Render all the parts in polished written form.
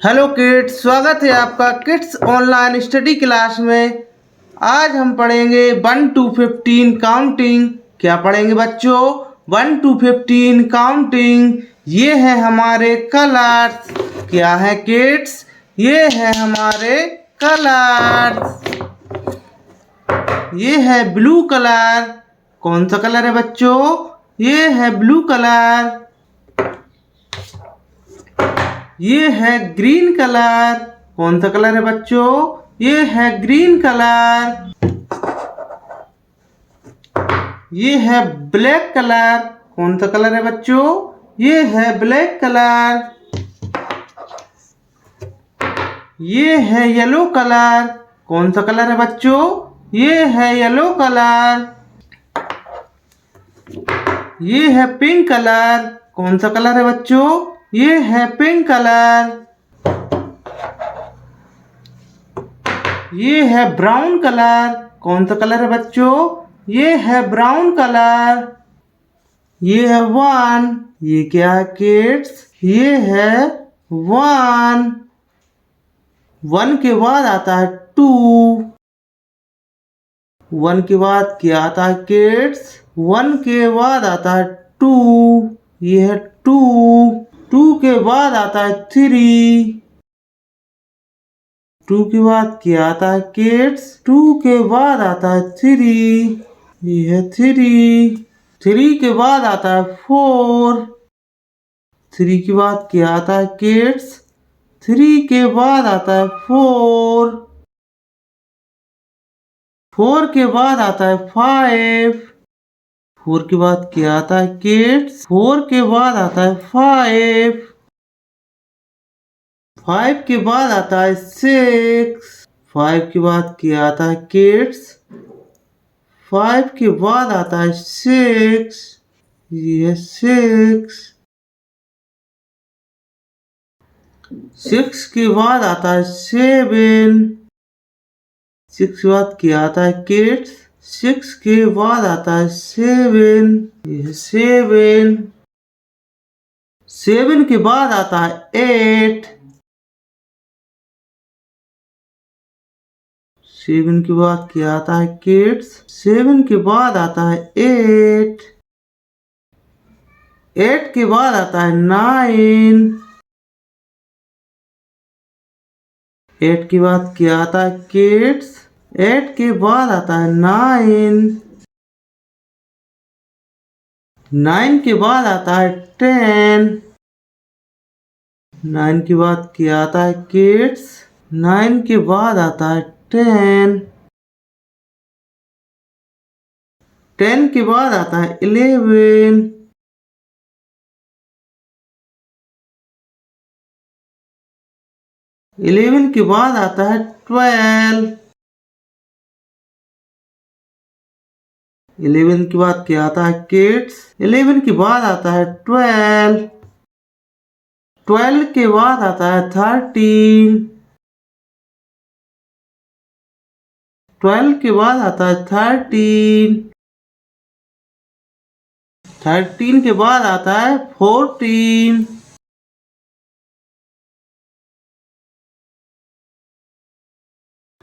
Hello kids, स्वागत है आपका किड्स ऑनलाइन स्टडी क्लास में। आज हम पढ़ेंगे 1 to 15 काउंटिंग। क्या पढ़ेंगे बच्चों? 1 to 15 काउंटिंग। ये है हमारे कलर्स। क्या है किड्स? ये है हमारे कलर्स। ये है ब्लू कलर। कौन सा कलर है बच्चों? ये है ब्लू कलर। ये है ग्रीन कलर। कौन सा कलर है बच्चों? ये है ग्रीन कलर। ये है ब्लैक कलर। कौन सा कलर है बच्चों? ये है ब्लैक कलर। ये है येलो कलर। कौन सा कलर है बच्चों? ये है येलो कलर। ये है पिंक कलर। कौन सा कलर है बच्चों? ये है पिंक कलर। ये है ब्राउन कलर। कौन सा कलर है बच्चों? ये है ब्राउन कलर। ये है 1। ये क्या है किड्स? ये है 1। 1 के बाद आता है 2। 1 के बाद क्या आता है किड्स? 1 के बाद आता है 2। ये है 2। 2 के बाद आता है 3। 2 के बाद क्या आता है किड्स? 2 के बाद आता है 3। ये है 3। 3 के बाद आता है 4। 3 के बाद क्या आता है किड्स? 3 के बाद आता है 4। 4 के बाद आता है 5। 4 के बाद क्या आता है किड्स? 4 के बाद आता है 5। 5 के बाद आता है 6। 5 के बाद क्या आता है किड्स? 5 के बाद आता है 6। ये 6। 6 के बाद आता है 7। 6 के बाद क्या आता है किड्स? 6 के बाद आता है 7। ये 7। 7 के बाद आता है 8। 7 के बाद क्या आता है किड्स? 7 के बाद आता है 8। 8 के बाद आता है 9। 8 के बाद क्या आता है किड्स? 8 के बाद आता है 9। 9 के बाद आता है 10। 9 के बाद क्या आता है किड्स? 9 के बाद आता है 10। 10 के बाद आता है 11। 11 के बाद आता है 12। 11 के बाद क्या आता है किड्स? 11 के बाद आता है 12। 12 के बाद आता है 13। 12 के बाद आता है 13। 13 के बाद आता है 14।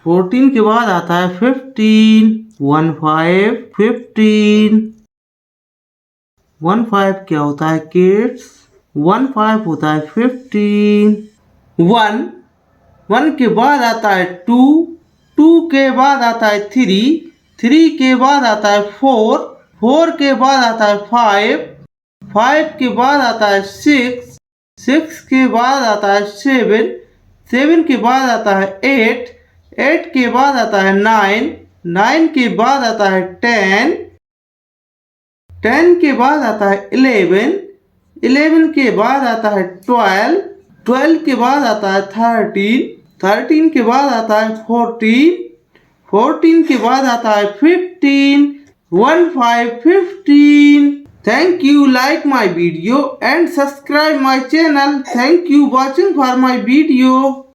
14 के बाद आता है 15। 15 15। 15 क्या होता है किड्स? 15 होता है 15। 1 के बाद आता है 2। 2 के बाद आता है 3। 3 के बाद आता है 4। 4 के बाद आता है 5। 5 के बाद आता है 6। 6 के बाद आता है 7। 7 के बाद आता है 8। 8 के बाद आता है 9। 9 के बाद आता है 10। 10 के बाद आता है 11। 11 के बाद आता है 12। 12 के बाद आता है 13। 13 के बाद आता है 14। 14 के बाद आता है 15। 15 Thank you. Like my video and subscribe my channel. Thank you watching for my video.